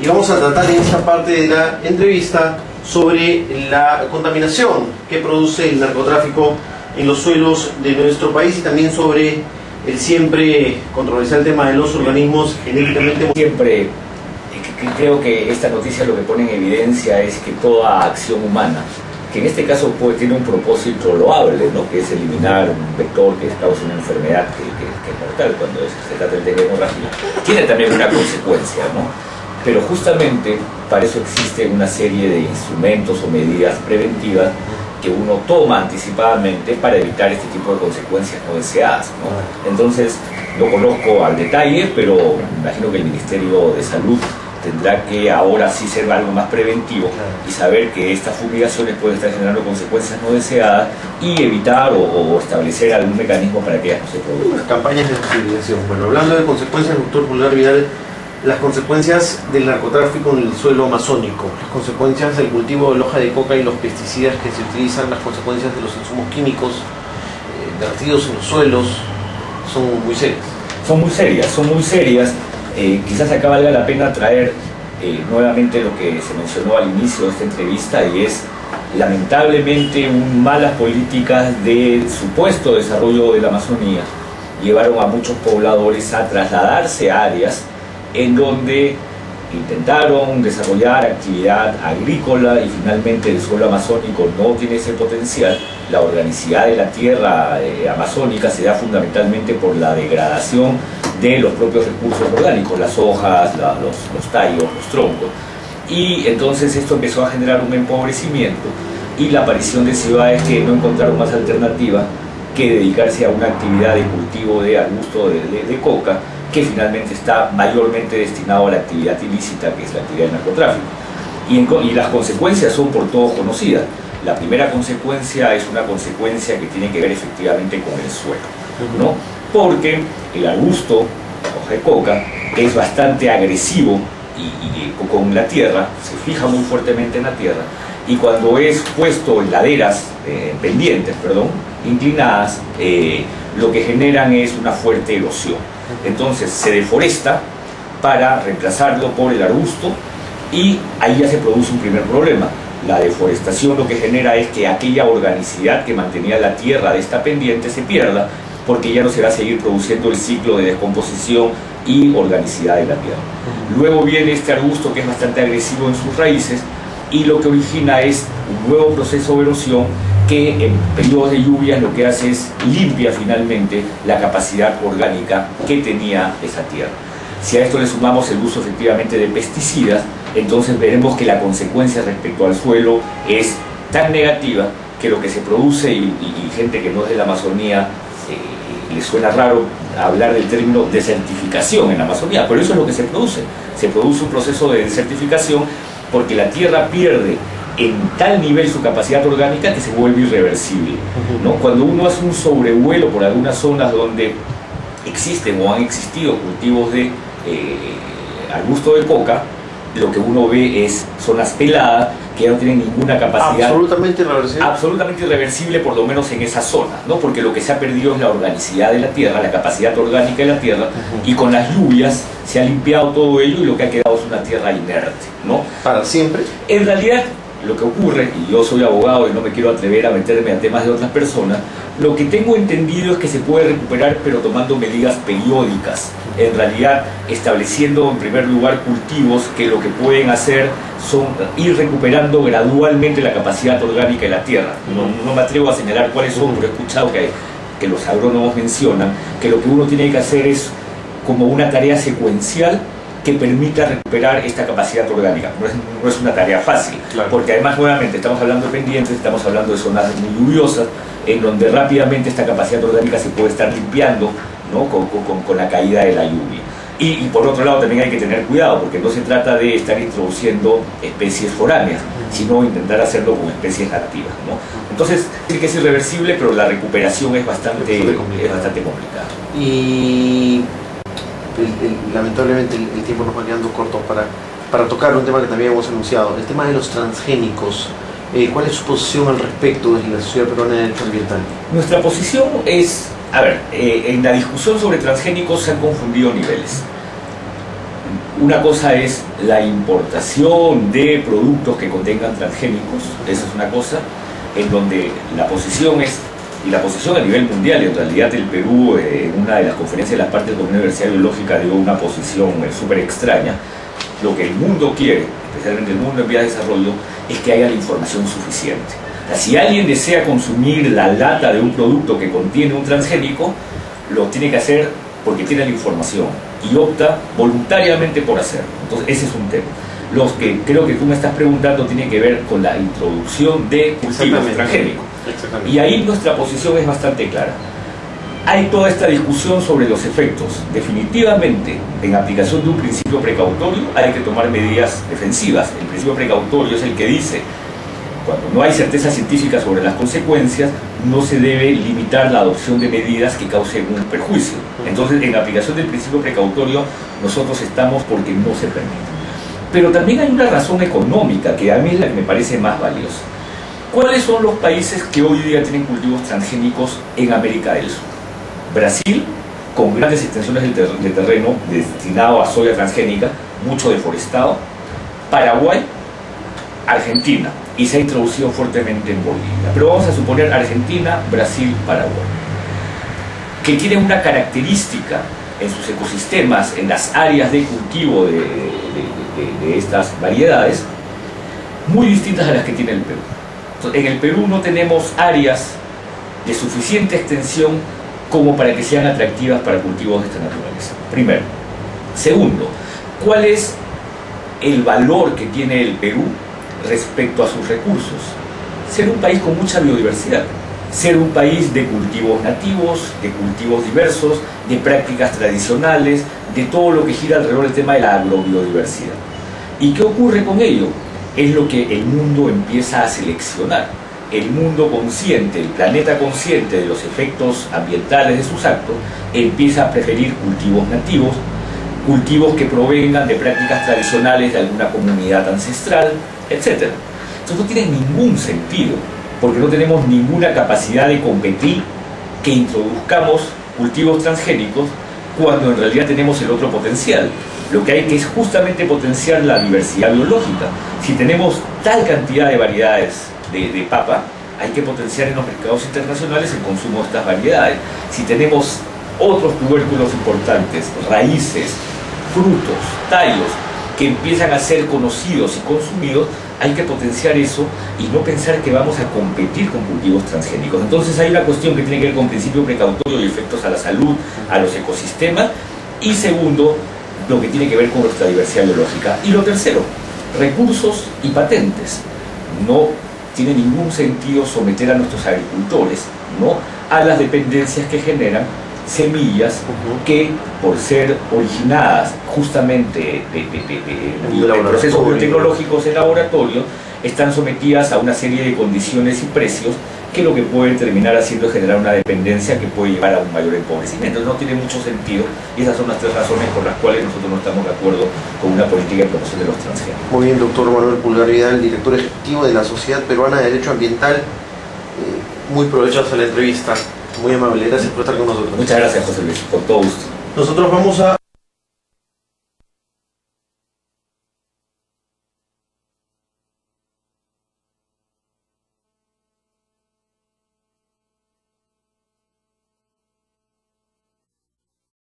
y vamos a tratar en esta parte de la entrevista sobre la contaminación que produce el narcotráfico en los suelos de nuestro país y también sobre el siempre controversial tema de los organismos genéticamente... Siempre creo que esta noticia lo que pone en evidencia es que toda acción humana, que en este caso tiene un propósito loable, ¿no?, que es eliminar un vector que causa una enfermedad que es mortal cuando se trata del dengue hemorrágico, tiene también una consecuencia, ¿no? Pero justamente para eso existe una serie de instrumentos o medidas preventivas que uno toma anticipadamente para evitar este tipo de consecuencias no deseadas, ¿no? Entonces, no conozco al detalle, pero imagino que el Ministerio de Salud tendrá que ahora sí ser algo más preventivo y saber que estas fumigaciones pueden estar generando consecuencias no deseadas y evitar o establecer algún mecanismo para que ellas no se produzcan. Las campañas de sensibilización. Bueno, hablando de consecuencias, doctor Pulgar Vidal, las consecuencias del narcotráfico en el suelo amazónico, las consecuencias del cultivo de hoja de coca y los pesticidas que se utilizan, las consecuencias de los insumos químicos vertidos en los suelos, son muy serias. Son muy serias. Quizás acá valga la pena traer nuevamente lo que se mencionó al inicio de esta entrevista, y es lamentablemente malas políticas de supuesto desarrollo de la Amazonía llevaron a muchos pobladores a trasladarse a áreas en donde intentaron desarrollar actividad agrícola y finalmente el suelo amazónico no tiene ese potencial. La organicidad de la tierra amazónica se da fundamentalmente por la degradación de los propios recursos orgánicos, las hojas, los tallos, los troncos. Y entonces esto empezó a generar un empobrecimiento y la aparición de ciudades que no encontraron más alternativa que dedicarse a una actividad de cultivo de arbusto de coca, que finalmente está mayormente destinado a la actividad ilícita, que es la actividad del narcotráfico. Y las consecuencias son por todos conocidas. La primera consecuencia es una consecuencia que tiene que ver efectivamente con el suelo, ¿no? Porque el arbusto, la hoja de coca, es bastante agresivo y con la tierra, se fija muy fuertemente en la tierra, y cuando es puesto en laderas, pendientes, inclinadas, lo que generan es una fuerte erosión. Entonces se deforesta para reemplazarlo por el arbusto y ahí ya se produce un primer problema. La deforestación lo que genera es que aquella organicidad que mantenía la tierra de esta pendiente se pierda, porque ya no se va a seguir produciendo el ciclo de descomposición y organicidad de la tierra. Luego viene este arbusto que es bastante agresivo en sus raíces y lo que origina es un nuevo proceso de erosión que en periodos de lluvias lo que hace es limpia finalmente la capacidad orgánica que tenía esa tierra. Si a esto le sumamos el uso efectivamente de pesticidas, entonces veremos que la consecuencia respecto al suelo es tan negativa que lo que se produce, y gente que no es de la Amazonía le suena raro hablar del término desertificación en la Amazonía, pero eso es lo que se produce. Se produce un proceso de desertificación porque la tierra pierde en tal nivel su capacidad orgánica que se vuelve irreversible, ¿no? Cuando uno hace un sobrevuelo por algunas zonas donde existen o han existido cultivos de arbusto de coca, lo que uno ve es zonas peladas que ya no tienen ninguna capacidad. Absolutamente irreversible. Absolutamente irreversible, por lo menos en esa zona, ¿no? Porque lo que se ha perdido es la organicidad de la tierra, la capacidad orgánica de la tierra, y con las lluvias se ha limpiado todo ello y lo que ha quedado es una tierra inerte, ¿no? ¿Para siempre? En realidad, lo que ocurre, y yo soy abogado y no me quiero atrever a meterme a temas de otras personas, lo que tengo entendido es que se puede recuperar, pero tomando medidas periódicas. En realidad, estableciendo en primer lugar cultivos que lo que pueden hacer son ir recuperando gradualmente la capacidad orgánica de la tierra. No me atrevo a señalar cuáles son, pero he escuchado que los agrónomos mencionan que lo que uno tiene que hacer es como una tarea secuencial que permita recuperar esta capacidad orgánica. No es una tarea fácil, claro, porque además nuevamente estamos hablando de pendientes, estamos hablando de zonas muy lluviosas, en donde rápidamente esta capacidad orgánica se puede estar limpiando, ¿no?, con la caída de la lluvia. Y por otro lado también hay que tener cuidado, porque no se trata de estar introduciendo especies foráneas, sino intentar hacerlo con especies nativas, ¿no? Entonces, sí que es irreversible, pero la recuperación es bastante complicada. Y lamentablemente el tiempo nos va quedando corto para tocar un tema que también hemos anunciado, el tema de los transgénicos. ¿Cuál es su posición al respecto desde la Sociedad Peruana de Derecho Ambiental? Nuestra posición es, en la discusión sobre transgénicos se han confundido niveles. Una cosa es la importación de productos que contengan transgénicos, esa es una cosa, en donde la posición es, y la posición a nivel mundial, en realidad el Perú en una de las conferencias de las partes de la Universidad Biológica dio una posición súper extraña. Lo que el mundo quiere, especialmente el mundo en vías de desarrollo, es que haya la información suficiente. O sea, si alguien desea consumir la lata de un producto que contiene un transgénico, lo tiene que hacer porque tiene la información y opta voluntariamente por hacerlo. Entonces ese es un tema. Los que creo que tú me estás preguntando tiene que ver con la introducción de cultivos transgénicos. Y ahí nuestra posición es bastante clara. Hay toda esta discusión sobre los efectos. Definitivamente, en aplicación de un principio precautorio, hay que tomar medidas defensivas. El principio precautorio es el que dice, cuando no hay certeza científica sobre las consecuencias, no se debe limitar la adopción de medidas que causen un perjuicio. Entonces, en aplicación del principio precautorio, nosotros estamos porque no se permite. Pero también hay una razón económica que a mí es la que me parece más valiosa. ¿Cuáles son los países que hoy día tienen cultivos transgénicos en América del Sur? Brasil, con grandes extensiones de terreno destinado a soya transgénica, mucho deforestado. Paraguay, Argentina, y se ha introducido fuertemente en Bolivia. Pero vamos a suponer Argentina, Brasil, Paraguay, que tienen una característica en sus ecosistemas, en las áreas de cultivo de estas variedades, muy distintas a las que tiene el Perú. Entonces, en el Perú no tenemos áreas de suficiente extensión como para que sean atractivas para cultivos de esta naturaleza. Primero. Segundo, ¿cuál es el valor que tiene el Perú respecto a sus recursos? Ser un país con mucha biodiversidad, ser un país de cultivos nativos, de cultivos diversos, de prácticas tradicionales, de todo lo que gira alrededor del tema de la agrobiodiversidad. ¿Y qué ocurre con ello? Es lo que el mundo empieza a seleccionar. El mundo consciente, el planeta consciente de los efectos ambientales de sus actos, empieza a preferir cultivos nativos, cultivos que provengan de prácticas tradicionales de alguna comunidad ancestral, etc. Entonces no tiene ningún sentido, porque no tenemos ninguna capacidad de competir, que introduzcamos cultivos transgénicos cuando en realidad tenemos el otro potencial. Lo que hay que es justamente potenciar la diversidad biológica. Si tenemos tal cantidad de variedades de papa, hay que potenciar en los mercados internacionales el consumo de estas variedades. Si tenemos otros tubérculos importantes, raíces, frutos, tallos, que empiezan a ser conocidos y consumidos, hay que potenciar eso y no pensar que vamos a competir con cultivos transgénicos. Entonces hay una cuestión que tiene que ver con principio precautorio y efectos a la salud, a los ecosistemas, y segundo, lo que tiene que ver con nuestra diversidad biológica. Y lo tercero, recursos y patentes. No tiene ningún sentido someter a nuestros agricultores, ¿no?, a las dependencias que generan semillas que, por ser originadas justamente de procesos biotecnológicos en laboratorio, están sometidas a una serie de condiciones y precios que lo que pueden terminar haciendo es generar una dependencia que puede llevar a un mayor empobrecimiento. No tiene mucho sentido, y esas son las tres razones por las cuales nosotros no estamos de acuerdo con una política de promoción de los transgénicos. Muy bien, doctor Manuel Pulgar Vidal, director ejecutivo de la Sociedad Peruana de Derecho Ambiental. Muy provechosa la entrevista, muy amable, gracias por estar con nosotros. Muchas gracias, José Luis, con todo gusto. Nosotros vamos a